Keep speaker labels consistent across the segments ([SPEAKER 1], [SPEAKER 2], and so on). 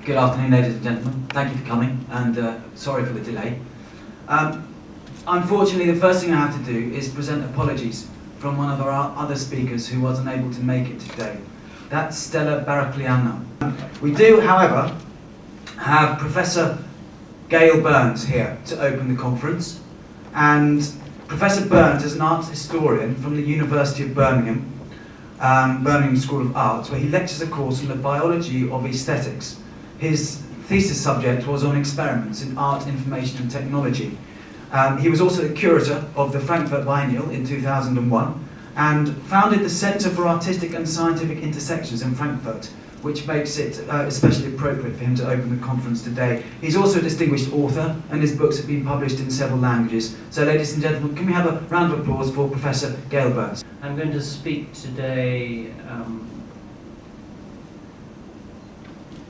[SPEAKER 1] Good afternoon, ladies and gentlemen. Thank you for coming, and sorry for the delay. Unfortunately, the first thing I have to do is present apologies from one of our other speakers who wasn't able to make it today. That's Stella Barakliana. We do, however, have Professor Gail Burns here to open the conference, and Professor Burns is an art historian from the University of Birmingham, Birmingham School of Arts, where he lectures a course on the biology of aesthetics. His thesis subject was on experiments in art, information and technology. He was also the curator of the Frankfurt Biennial in 2001 and founded the Centre for Artistic and Scientific Intersections in Frankfurt, which makes it especially appropriate for him to open the conference today. He's also a distinguished author, and his books have been published in several languages. So, ladies and gentlemen, can we have a round of applause for Professor Gail Burns?
[SPEAKER 2] I'm going to speak today,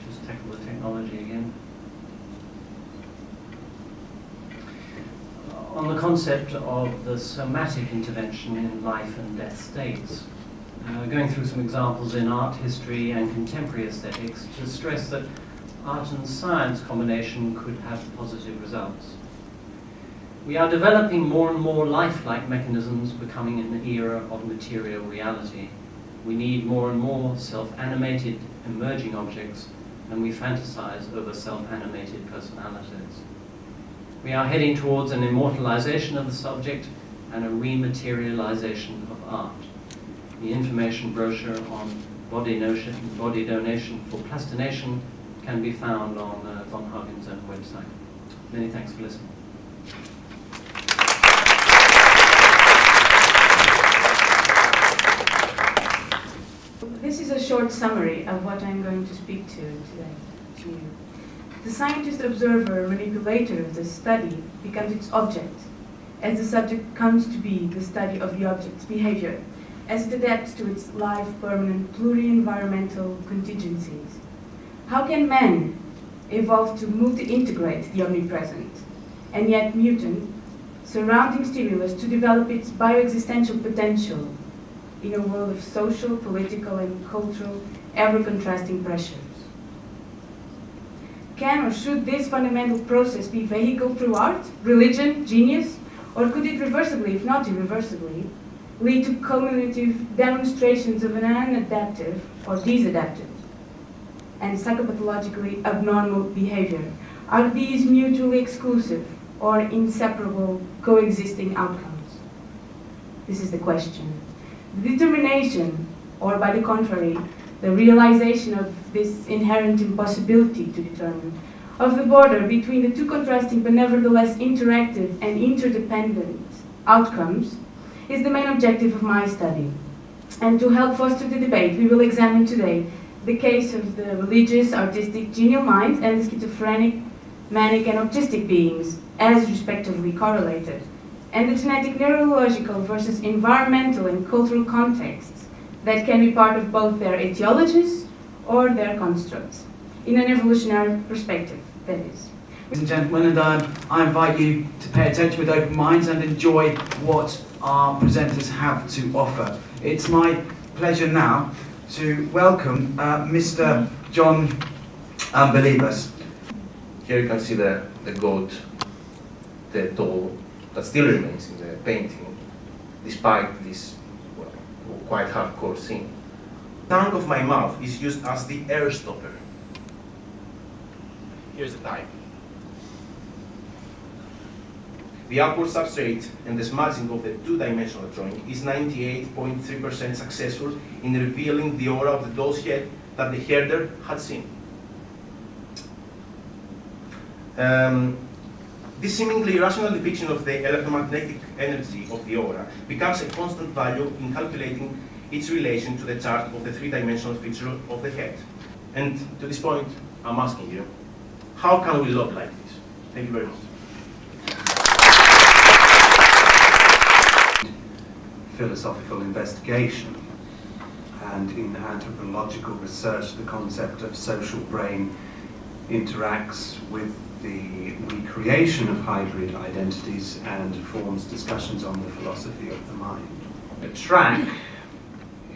[SPEAKER 2] just tackle the technology again, on the concept of the somatic intervention in life and death states. Going through some examples in art history and contemporary aesthetics to stress that art and science combination could have positive results. We are developing more and more lifelike mechanisms, becoming an era of material reality. We need more and more self-animated emerging objects, and we fantasize over self-animated personalities. We are heading towards an immortalization of the subject and a rematerialization of art. The information brochure on body donation for plastination can be found on Von Hagen's own website. Many thanks for listening.
[SPEAKER 3] This is a short summary of what I'm going to speak to today to you. The scientist, observer, manipulator of the study becomes its object, as the subject comes to be the study of the object's behavior, as it adapts to its live, permanent, pluri-environmental contingencies. How can man evolve to multi-integrate the omnipresent and yet mutant surrounding stimulus to develop its bioexistential potential in a world of social, political, and cultural, ever-contrasting pressures? Can or should this fundamental process be vehicled through art, religion, genius, or could it reversibly, if not irreversibly, lead to cumulative demonstrations of an unadaptive or disadaptive and psychopathologically abnormal behavior? Are these mutually exclusive or inseparable coexisting outcomes? This is the question. The determination, or by the contrary, the realization of this inherent impossibility to determine, of the border between the two contrasting but nevertheless interactive and interdependent outcomes, is the main objective of my study. And to help foster the debate, we will examine today the case of the religious, artistic, genial mind and the schizophrenic, manic and autistic beings as respectively correlated, and the genetic neurological versus environmental and cultural contexts that can be part of both their etiologies or their constructs, in an evolutionary perspective, that is.
[SPEAKER 1] Ladies and gentlemen, and I invite you to pay attention with open minds and enjoy what our presenters have to offer. It's my pleasure now to welcome Mr. John Believers.
[SPEAKER 4] Here you can see the goat, the doll that still remains in the painting, despite this quite hardcore scene. The tongue of my mouth is used as the air stopper. Here's the type. The upward substrate and the smudging of the two-dimensional drawing is 98.3% successful in revealing the aura of the doll's head that the herder had seen. This seemingly irrational depiction of the electromagnetic energy of the aura becomes a constant value in calculating its relation to the chart of the three-dimensional feature of the head. And to this point, I'm asking you, how can we love like this? Thank you very much.
[SPEAKER 5] Philosophical investigation and in anthropological research the concept of social brain interacts with the recreation of hybrid identities and forms discussions on the philosophy of the mind. A track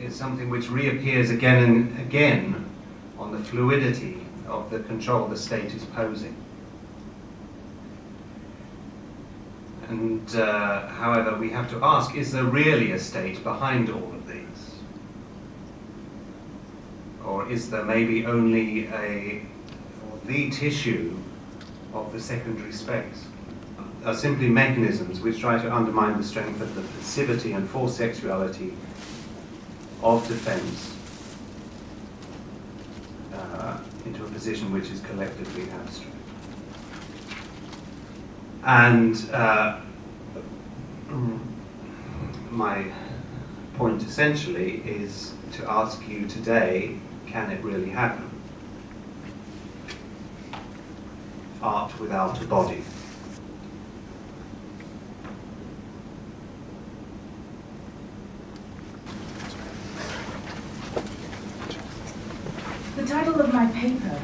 [SPEAKER 5] is something which reappears again and again on the fluidity of the control the state is posing. And however, we have to ask, is there really a state behind all of these? Or is there maybe only the tissue of the secondary space? Are simply mechanisms which try to undermine the strength of the passivity and forced sexuality of defense into a position which is collectively abstract. And my point essentially is to ask you today, can it really happen? Art without a body.
[SPEAKER 3] The title of my paper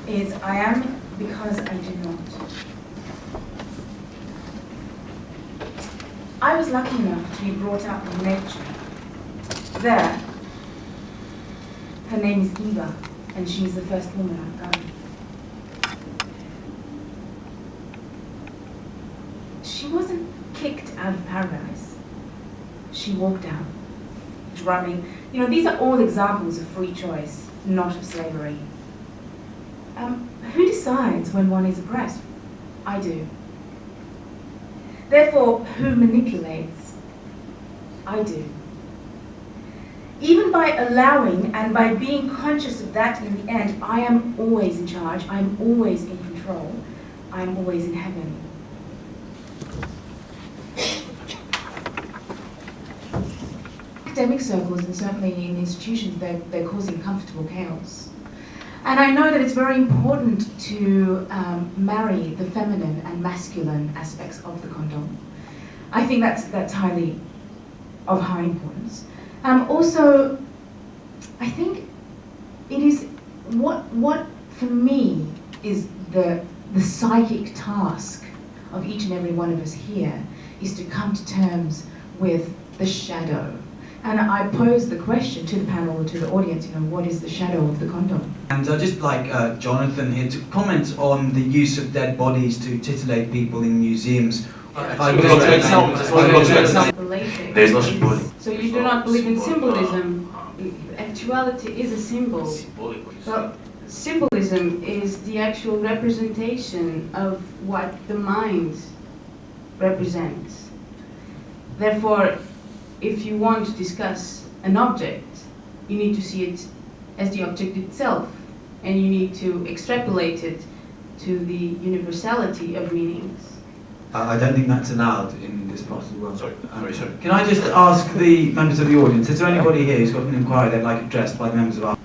[SPEAKER 3] is I Am Because I Do Not. I was lucky enough to be brought up in nature. There, her name is Eva, and she's the first woman I've known. She wasn't kicked out of paradise. She walked out, drumming. You know, these are all examples of free choice, not of slavery. Who decides when one is oppressed? I do. Therefore, who manipulates? I do. Even by allowing and by being conscious of that in the end, I am always in charge, I'm always in control, I'm always in heaven. Academic circles, and certainly in institutions, they're causing comfortable chaos. And I know that it's very important to marry the feminine and masculine aspects of the condom. I think that's highly of high importance. Also, I think it is what for me is the psychic task of each and every one of us here is to come to terms with the shadow. And I pose the question to the panel or to the audience, you know, what is the shadow of the condom?
[SPEAKER 1] And I'd just like Jonathan here to comment on the use of dead bodies to titillate people in museums.
[SPEAKER 6] There's no symbolic.
[SPEAKER 3] So you do not believe in symbolism. Actuality is a symbol. Well, symbolism is the actual representation of what the mind represents. Therefore, if you want to discuss an object, you need to see it as the object itself, and you need to extrapolate it to the universality of meanings.
[SPEAKER 1] I don't think that's allowed in this part of the world.
[SPEAKER 6] Sorry.
[SPEAKER 1] Can I just ask the members of the audience, is there anybody here who's got an inquiry they'd like addressed by the members of our...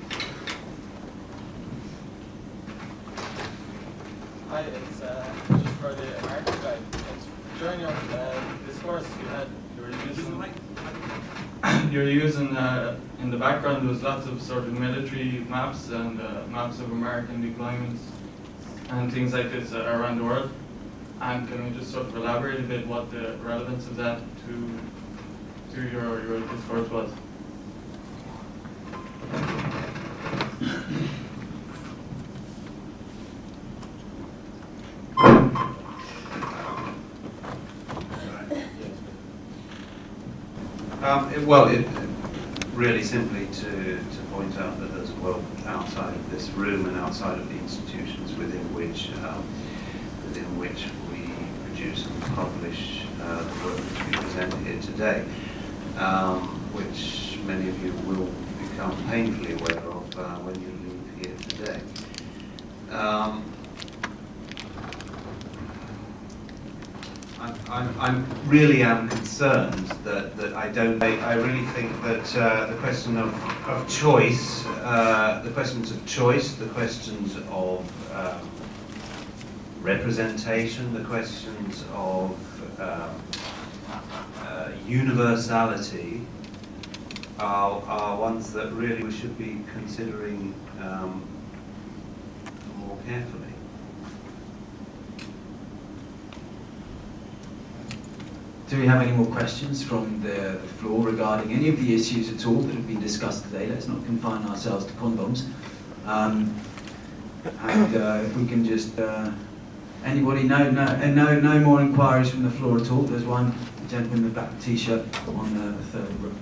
[SPEAKER 7] Hi, it's just for the American guy. It's during your discourse you were using in the background there was lots of sort of military maps and maps of American deployments and things like this around the world. And can we just sort of elaborate a bit what the relevance of that to your discourse was?
[SPEAKER 5] Really simply to point out that there's a world outside of this room and outside of the institutions within which we produce and publish the work which we present here today, which many of you will become painfully aware of when you leave here today. I really am concerned that I really think that the question of choice, the questions of choice, the questions of representation, the questions of universality are ones that really we should be considering more carefully.
[SPEAKER 1] Do we have any more questions from the floor regarding any of the issues at all that have been discussed today? Let's not confine ourselves to condoms. And if we can just, anybody, no more inquiries from the floor at all. There's one gentleman in the black t-shirt on the third row.